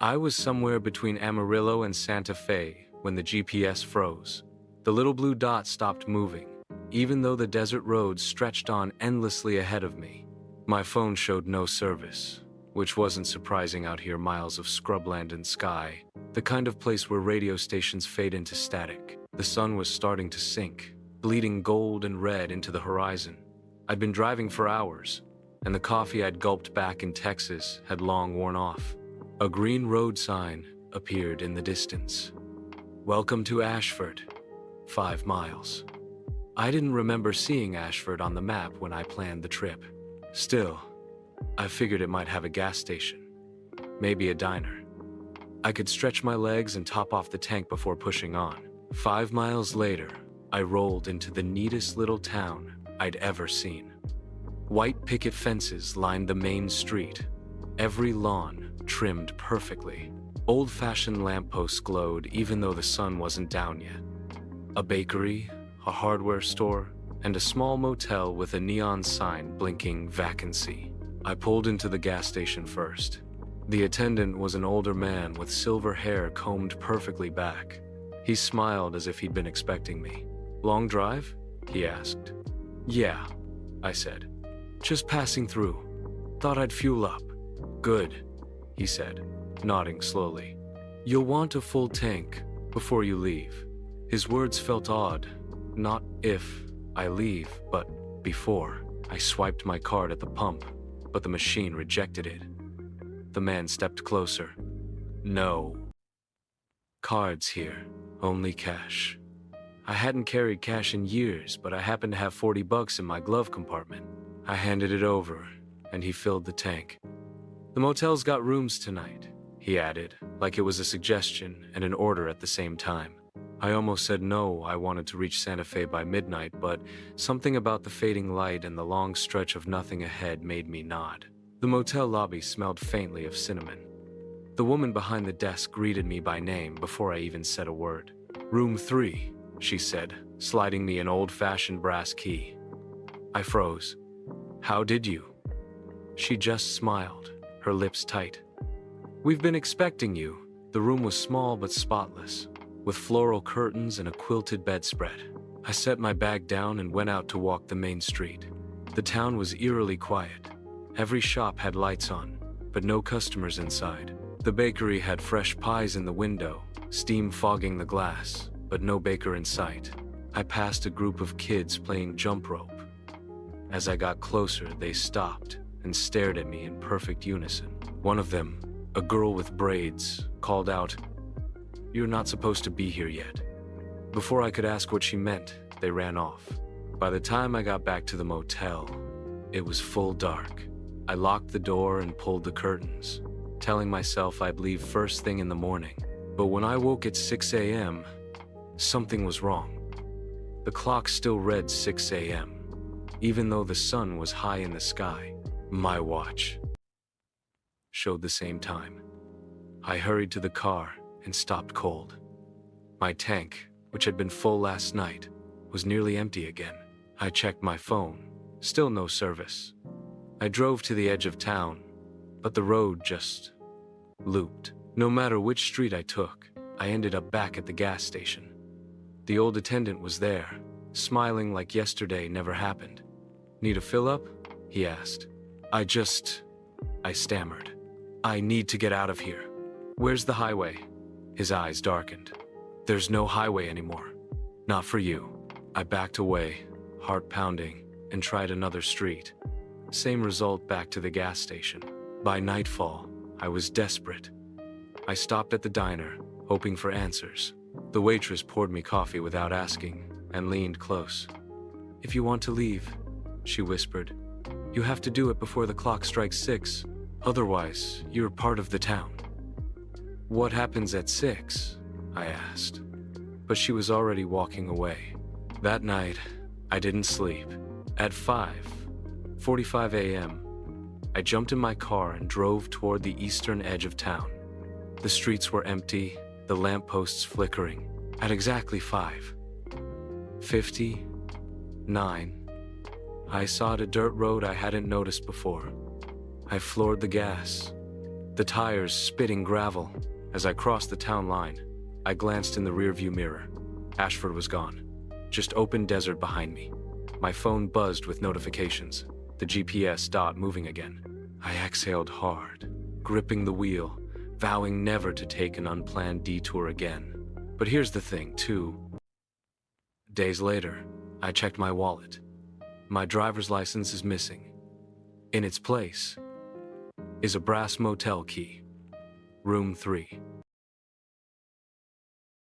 I was somewhere between Amarillo and Santa Fe when the GPS froze. The little blue dot stopped moving, even though the desert roads stretched on endlessly ahead of me. My phone showed no service, which wasn't surprising out here, miles of scrubland and sky, the kind of place where radio stations fade into static. The sun was starting to sink, bleeding gold and red into the horizon. I'd been driving for hours, and the coffee I'd gulped back in Texas had long worn off. A green road sign appeared in the distance. Welcome to Ashford, 5 miles. I didn't remember seeing Ashford on the map when I planned the trip. Still, I figured it might have a gas station, maybe a diner. I could stretch my legs and top off the tank before pushing on. 5 miles later, I rolled into the neatest little town I'd ever seen. White picket fences lined the main street, every lawn trimmed perfectly. Old-fashioned lampposts glowed even though the sun wasn't down yet. A bakery, a hardware store, and a small motel with a neon sign blinking vacancy. I pulled into the gas station first. The attendant was an older man with silver hair combed perfectly back. He smiled as if he'd been expecting me. "Long drive?" he asked. "Yeah," I said. "Just passing through. Thought I'd fuel up." "Good," he said, nodding slowly. "You'll want a full tank before you leave." His words felt odd. Not if I leave, but before. I swiped my card at the pump, but the machine rejected it. The man stepped closer. "No cards here, only cash." I hadn't carried cash in years, but I happened to have $40 in my glove compartment. I handed it over, and he filled the tank. "The motel's got rooms tonight," he added, like it was a suggestion and an order at the same time. I almost said no. I wanted to reach Santa Fe by midnight, but something about the fading light and the long stretch of nothing ahead made me nod. The motel lobby smelled faintly of cinnamon. The woman behind the desk greeted me by name before I even said a word. "Room 3, she said, sliding me an old-fashioned brass key. I froze. "How did you?" She just smiled, her lips tight. "We've been expecting you." The room was small but spotless, with floral curtains and a quilted bedspread. I set my bag down and went out to walk the main street. The town was eerily quiet. Every shop had lights on, but no customers inside. The bakery had fresh pies in the window, steam fogging the glass, but no baker in sight. I passed a group of kids playing jump rope. As I got closer, they stopped and stared at me in perfect unison. One of them, a girl with braids, called out, "You're not supposed to be here yet." Before I could ask what she meant, they ran off. By the time I got back to the motel, it was full dark. I locked the door and pulled the curtains, telling myself I'd leave first thing in the morning. But when I woke at 6 a.m., something was wrong. The clock still read 6 a.m., even though the sun was high in the sky. My watch showed the same time. I hurried to the car and stopped cold. My tank, which had been full last night, was nearly empty again. I checked my phone. Still no service. I drove to the edge of town, but the road just looped. No matter which street I took, I ended up back at the gas station. The old attendant was there, smiling like yesterday never happened. "Need a fill-up?" he asked. I stammered. "I need to get out of here." "Where's the highway?" His eyes darkened. "There's no highway anymore. Not for you." I backed away, heart pounding, and tried another street. Same result back to the gas station. By nightfall, I was desperate. I stopped at the diner, hoping for answers. The waitress poured me coffee without asking and leaned close. "If you want to leave," she whispered, "you have to do it before the clock strikes 6. Otherwise, you're part of the town." "What happens at 6? I asked. But she was already walking away. That night, I didn't sleep. At 5:45 a.m., I jumped in my car and drove toward the eastern edge of town. The streets were empty, the lampposts flickering. At exactly 5:59, I saw a dirt road I hadn't noticed before. I floored the gas, the tires spitting gravel. As I crossed the town line, I glanced in the rearview mirror. Ashford was gone. Just open desert behind me. My phone buzzed with notifications. The GPS stopped moving again. I exhaled hard, gripping the wheel, vowing never to take an unplanned detour again. But here's the thing, too. Days later, I checked my wallet. My driver's license is missing. In its place is a brass motel key. Room 3.